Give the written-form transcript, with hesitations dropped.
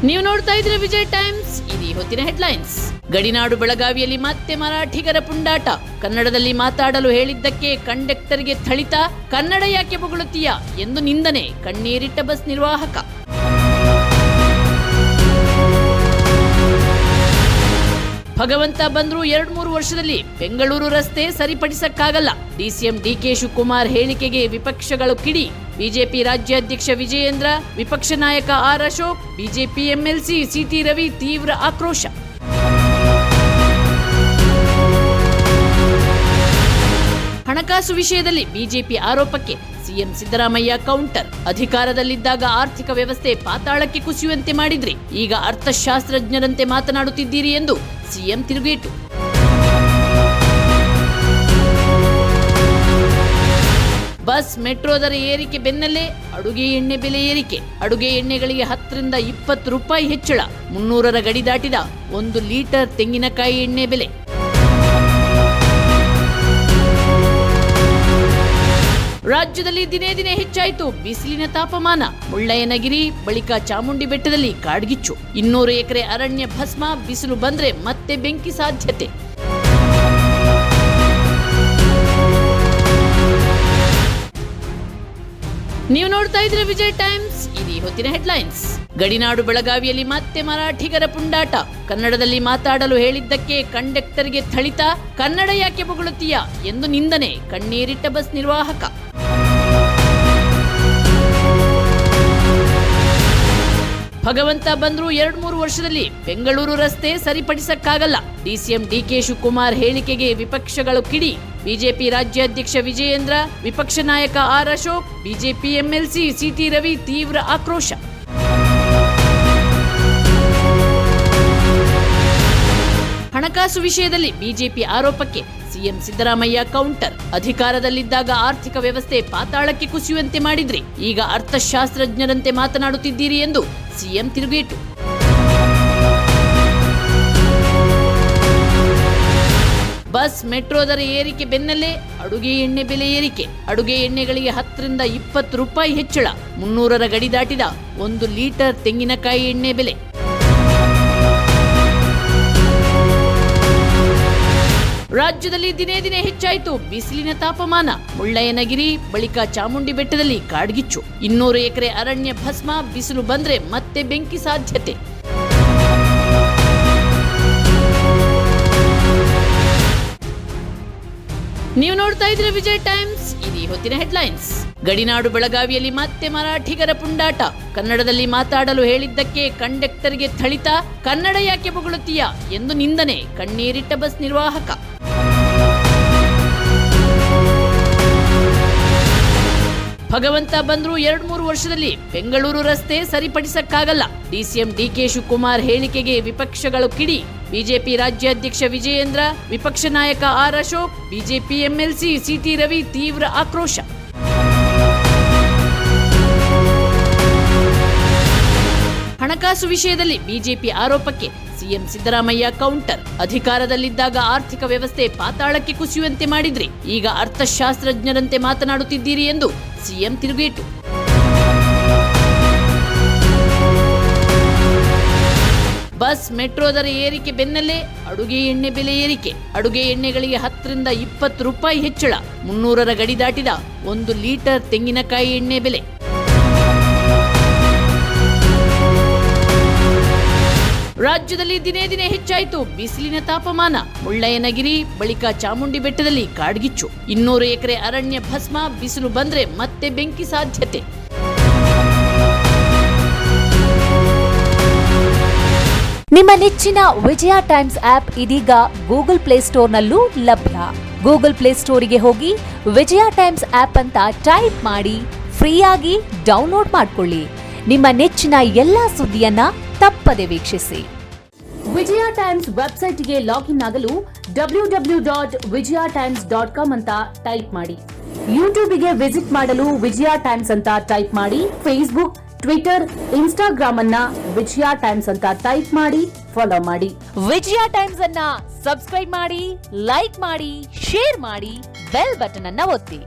ನೀವು ನೋಡ್ತಾ ಇದ್ರೆ ವಿಜಯ್ ಟೈಮ್ಸ್. ಇದು ಹೊತ್ತಿನ ಹೆಡ್ಲೈನ್ಸ್. ಗಡಿನಾಡು ಬೆಳಗಾವಿಯಲ್ಲಿ ಮತ್ತೆ ಮರಾಠಿಗರ ಪುಂಡಾಟ. ಕನ್ನಡದಲ್ಲಿ ಮಾತಾಡಲು ಹೇಳಿದ್ದಕ್ಕೆ ಕಂಡಕ್ಟರ್ಗೆ ಥಳಿತ. ಕನ್ನಡ ಯಾಕೆ ಬೊಗಳುತ್ತೀಯಾ ಎಂದು ನಿಂದನೆ. ಕಣ್ಣೀರಿಟ್ಟ ಬಸ್ ನಿರ್ವಾಹಕ. ಭಗವಂತ ಬಂದ್ರು 2-3 ವರ್ಷದಲ್ಲಿ ಬೆಂಗಳೂರು ರಸ್ತೆ ಸರಿಪಡಿಸಕ್ಕಾಗಲ್ಲ. ಡಿಸಿಎಂ ಡಿಕೆ ಶಿವಕುಮಾರ್ ಹೇಳಿಕೆಗೆ ವಿಪಕ್ಷಗಳು ಕಿಡಿ. ಬಿಜೆಪಿ ರಾಜ್ಯಾಧ್ಯಕ್ಷ ವಿಜಯೇಂದ್ರ, ವಿಪಕ್ಷ ನಾಯಕ R Ashok, BJP MLC CT Ravi ತೀವ್ರ ಆಕ್ರೋಶ. ಹಣಕಾಸು ವಿಷಯದಲ್ಲಿ ಬಿಜೆಪಿ ಆರೋಪಕ್ಕೆ ಸಿಎಂ ಸಿದ್ದರಾಮಯ್ಯ ಕೌಂಟರ್. ಅಧಿಕಾರದಲ್ಲಿದ್ದಾಗ ಆರ್ಥಿಕ ವ್ಯವಸ್ಥೆ ಪಾತಾಳಕ್ಕೆ ಕುಸಿಯುವಂತೆ ಮಾಡಿದ್ರಿ, ಈಗ ಅರ್ಥಶಾಸ್ತ್ರಜ್ಞರಂತೆ ಮಾತನಾಡುತ್ತಿದ್ದೀರಿ ಎಂದು ಸಿಎಂ ತಿರುಗೇಟು. ಬಸ್ ಮೆಟ್ರೋ ದರ ಏರಿಕೆ ಬೆನ್ನಲ್ಲೇ ಅಡುಗೆ ಎಣ್ಣೆ ಬೆಲೆ ಏರಿಕೆ. ಅಡುಗೆ ಎಣ್ಣೆಗಳಿಗೆ 10 ರಿಂದ 20 ರೂಪಾಯಿ ಹೆಚ್ಚಳ. 300ರ ಗಡಿ ದಾಟಿದ 1 ಲೀಟರ್ ತೆಂಗಿನಕಾಯಿ ಎಣ್ಣೆ ಬೆಲೆ. ರಾಜ್ಯದಲ್ಲಿ ದಿನೇ ದಿನೇ ಹೆಚ್ಚಾಯಿತು ಬಿಸಿಲಿನ ತಾಪಮಾನ. ಮುಳ್ಳಯ್ಯನಗಿರಿ ಬಳಿಕ ಚಾಮುಂಡಿ ಬೆಟ್ಟದಲ್ಲಿ ಕಾಡ್ಗಿಚ್ಚು. 200 ಎಕರೆ ಅರಣ್ಯ ಭಸ್ಮ. ಬಿಸಿಲು ಬಂದ್ರೆ ಮತ್ತೆ ಬೆಂಕಿ ಸಾಧ್ಯತೆ. ನೀವು ನೋಡ್ತಾ ಇದ್ರೆ ವಿಜಯ್ ಟೈಮ್ಸ್. ಇದು ಹೊತ್ತಿನ ಹೆಡ್ಲೈನ್ಸ್. ಗಡಿನಾಡು ಬೆಳಗಾವಿಯಲ್ಲಿ ಮತ್ತೆ ಮರಾಠಿಗರ ಪುಂಡಾಟ. ಕನ್ನಡದಲ್ಲಿ ಮಾತಾಡಲು ಹೇಳಿದ್ದಕ್ಕೆ ಕಂಡಕ್ಟರ್ಗೆ ಥಳಿತ. ಕನ್ನಡ ಯಾಕೆ ಬೊಗಳುತ್ತೀಯಾ ಎಂದು ನಿಂದನೆ. ಕಣ್ಣೀರಿಟ್ಟ ಬಸ್ ನಿರ್ವಾಹಕ. ಭಗವಂತ ಬಂದ್ರು 2-3 ವರ್ಷದಲ್ಲಿ ಬೆಂಗಳೂರು ರಸ್ತೆ ಸರಿಪಡಿಸಕ್ಕಾಗಲ್ಲ. ಡಿಸಿಎಂ ಡಿಕೆ ಶಿವಕುಮಾರ್ ಹೇಳಿಕೆಗೆ ವಿಪಕ್ಷಗಳು ಕಿಡಿ. ಬಿಜೆಪಿ ರಾಜ್ಯಾಧ್ಯಕ್ಷ ವಿಜಯೇಂದ್ರ, ವಿಪಕ್ಷ ನಾಯಕ R Ashok, BJP MLC CT Ravi ತೀವ್ರ ಆಕ್ರೋಶ. ಹಣಕಾಸು ವಿಷಯದಲ್ಲಿ ಬಿಜೆಪಿ ಆರೋಪಕ್ಕೆ ಸಿಎಂ ಸಿದ್ದರಾಮಯ್ಯ ಕೌಂಟರ್. ಅಧಿಕಾರದಲ್ಲಿದ್ದಾಗ ಆರ್ಥಿಕ ವ್ಯವಸ್ಥೆ ಪಾತಾಳಕ್ಕೆ ಕುಸಿಯುವಂತೆ ಮಾಡಿದ್ರಿ, ಈಗ ಅರ್ಥಶಾಸ್ತ್ರಜ್ಞರಂತೆ ಮಾತನಾಡುತ್ತಿದ್ದೀರಿ ಎಂದು ಸಿಎಂ ತಿರುಗೇಟು. ಬಸ್ ಮೆಟ್ರೋ ದರ ಏರಿಕೆ ಬೆನ್ನಲ್ಲೇ ಅಡುಗೆ ಎಣ್ಣೆ ಬೆಲೆ ಏರಿಕೆ. ಅಡುಗೆ ಎಣ್ಣೆಗಳಿಗೆ 10 ರಿಂದ 20 ರೂಪಾಯಿ ಹೆಚ್ಚಳ. 300ರ ಗಡಿ ದಾಟಿದ 1 ಲೀಟರ್ ತೆಂಗಿನಕಾಯಿ ಎಣ್ಣೆ ಬೆಲೆ. ರಾಜ್ಯದಲ್ಲಿ ದಿನೇ ದಿನೇ ಹೆಚ್ಚಾಯಿತು ಬಿಸಿಲಿನ ತಾಪಮಾನ. ಮುಳ್ಳಯ್ಯನಗಿರಿ ಬಳಿಕ ಚಾಮುಂಡಿ ಬೆಟ್ಟದಲ್ಲಿ ಕಾಡ್ಗಿಚ್ಚು. 200 ಎಕರೆ ಅರಣ್ಯ ಭಸ್ಮ. ಬಿಸಿಲು ಬಂದ್ರೆ ಮತ್ತೆ ಬೆಂಕಿ ಸಾಧ್ಯತೆ. ನೀವು ನೋಡ್ತಾ ಇದ್ರೆ ವಿಜಯ್ ಟೈಮ್ಸ್. ಇದು ಹೊತ್ತಿನ ಹೆಡ್ಲೈನ್ಸ್. ಗಡಿನಾಡು ಬೆಳಗಾವಿಯಲ್ಲಿ ಮತ್ತೆ ಮರಾಠಿಗರ ಪುಂಡಾಟ. ಕನ್ನಡದಲ್ಲಿ ಮಾತಾಡಲು ಹೇಳಿದ್ದಕ್ಕೆ ಕಂಡಕ್ಟರ್ಗೆ ಥಳಿತ. ಕನ್ನಡ ಯಾಕೆ ಬೊಗಳುತ್ತೀಯಾ ಎಂದು ನಿಂದನೆ. ಕಣ್ಣೀರಿಟ್ಟ ಬಸ್ ನಿರ್ವಾಹಕ. ಭಗವಂತ ಬಂದ್ರು 2-3 ವರ್ಷದಲ್ಲಿ ಬೆಂಗಳೂರು ರಸ್ತೆ ಸರಿಪಡಿಸಕ್ಕಾಗಲ್ಲ. ಡಿಸಿಎಂ ಡಿಕೆ ಶಿವಕುಮಾರ್ ಹೇಳಿಕೆಗೆ ವಿಪಕ್ಷಗಳು ಕಿಡಿ. ಬಿಜೆಪಿ ರಾಜ್ಯಾಧ್ಯಕ್ಷ ವಿಜಯೇಂದ್ರ, ವಿಪಕ್ಷ ನಾಯಕ R Ashok, BJP MLC CT Ravi ತೀವ್ರ ಆಕ್ರೋಶ. ಹಣಕಾಸು ವಿಷಯದಲ್ಲಿ ಬಿಜೆಪಿ ಆರೋಪಕ್ಕೆ ಸಿಎಂ ಸಿದ್ದರಾಮಯ್ಯ ಕೌಂಟರ್. ಅಧಿಕಾರದಲ್ಲಿದ್ದಾಗ ಆರ್ಥಿಕ ವ್ಯವಸ್ಥೆ ಪಾತಾಳಕ್ಕೆ ಕುಸಿಯುವಂತೆ ಮಾಡಿದ್ರಿ, ಈಗ ಅರ್ಥಶಾಸ್ತ್ರಜ್ಞರಂತೆ ಮಾತನಾಡುತ್ತಿದ್ದೀರಿ ಎಂದು ಸಿಎಂ ತಿರುಗೇಟು. ಬಸ್ ಮೆಟ್ರೋ ದರ ಏರಿಕೆ ಬೆನ್ನಲ್ಲೇ ಅಡುಗೆ ಎಣ್ಣೆ ಬೆಲೆ ಏರಿಕೆ. ಅಡುಗೆ ಎಣ್ಣೆಗಳಿಗೆ 10 ರಿಂದ 20 ರೂಪಾಯಿ ಹೆಚ್ಚಳ. 300ರ ಗಡಿ ದಾಟಿದ 1 ಲೀಟರ್ ತೆಂಗಿನಕಾಯಿ ಎಣ್ಣೆ ಬೆಲೆ. ರಾಜ್ಯದಲ್ಲಿ ದಿನೇ ದಿನೇ ಹೆಚ್ಚಾಯಿತು ಬಿಸಿಲಿನ ತಾಪಮಾನ. ಮುಳ್ಳಯ್ಯನಗಿರಿ ಬಳಿಕ ಚಾಮುಂಡಿ ಬೆಟ್ಟದಲ್ಲಿ ಕಾಡ್ಗಿಚ್ಚು. 200 ಎಕರೆ ಅರಣ್ಯ ಭಸ್ಮ. ಬಿಸಿಲು ಬಂದ್ರೆ ಮತ್ತೆ ಬೆಂಕಿ ಸಾಧ್ಯತೆ. ನಿಮ್ಮ ನೆಚ್ಚಿನ ವಿಜಯ ಟೈಮ್ಸ್ ಆಪ್ ಇದೀಗ ಗೂಗಲ್ ಪ್ಲೇಸ್ಟೋರ್ನಲ್ಲೂ ಲಭ್ಯ. ಗೂಗಲ್ ಪ್ಲೇಸ್ಟೋರಿಗೆ ಹೋಗಿ ವಿಜಯ ಟೈಮ್ಸ್ ಆಪ್ ಅಂತ ಟೈಪ್ ಮಾಡಿ ಫ್ರೀಯಾಗಿ ಡೌನ್ಲೋಡ್ ಮಾಡಿಕೊಳ್ಳಿ. ನಿಮ್ಮ ನೆಚ್ಚಿನ ಎಲ್ಲಾ ಸುದ್ದಿಯನ್ನ ತಪ್ಪದೆ ವೀಕ್ಷಿಸಿ. ವಿಜಯ ಟೈಮ್ಸ್ ವೆಬ್ಸೈಟ್ಗೆ ಲಾಗಿನ್ ಆಗಲು www.vijayatimes.com ಅಂತ ಟೈಪ್ ಮಾಡಿ. ಯೂಟ್ಯೂಬ್ಗೆ ವಿಸಿಟ್ ಮಾಡಲು ವಿಜಯ ಟೈಮ್ಸ್ ಅಂತ ಟೈಪ್ ಮಾಡಿ. ಫೇಸ್ಬುಕ್, ಟ್ವಿಟರ್, ಇನ್ಸ್ಟಾಗ್ರಾಮ್ ಅನ್ನ ವಿಜಯ ಟೈಮ್ಸ್ ಅಂತ ಟೈಪ್ ಮಾಡಿ ಫಾಲೋ ಮಾಡಿ. ವಿಜಯ ಟೈಮ್ಸ್ ಅನ್ನ ಸಬ್ಸ್ಕ್ರೈಬ್ ಮಾಡಿ, ಲೈಕ್ ಮಾಡಿ, ಶೇರ್ ಮಾಡಿ, ಬೆಲ್ ಬಟನ್ ಅನ್ನ ಒತ್ತಿ.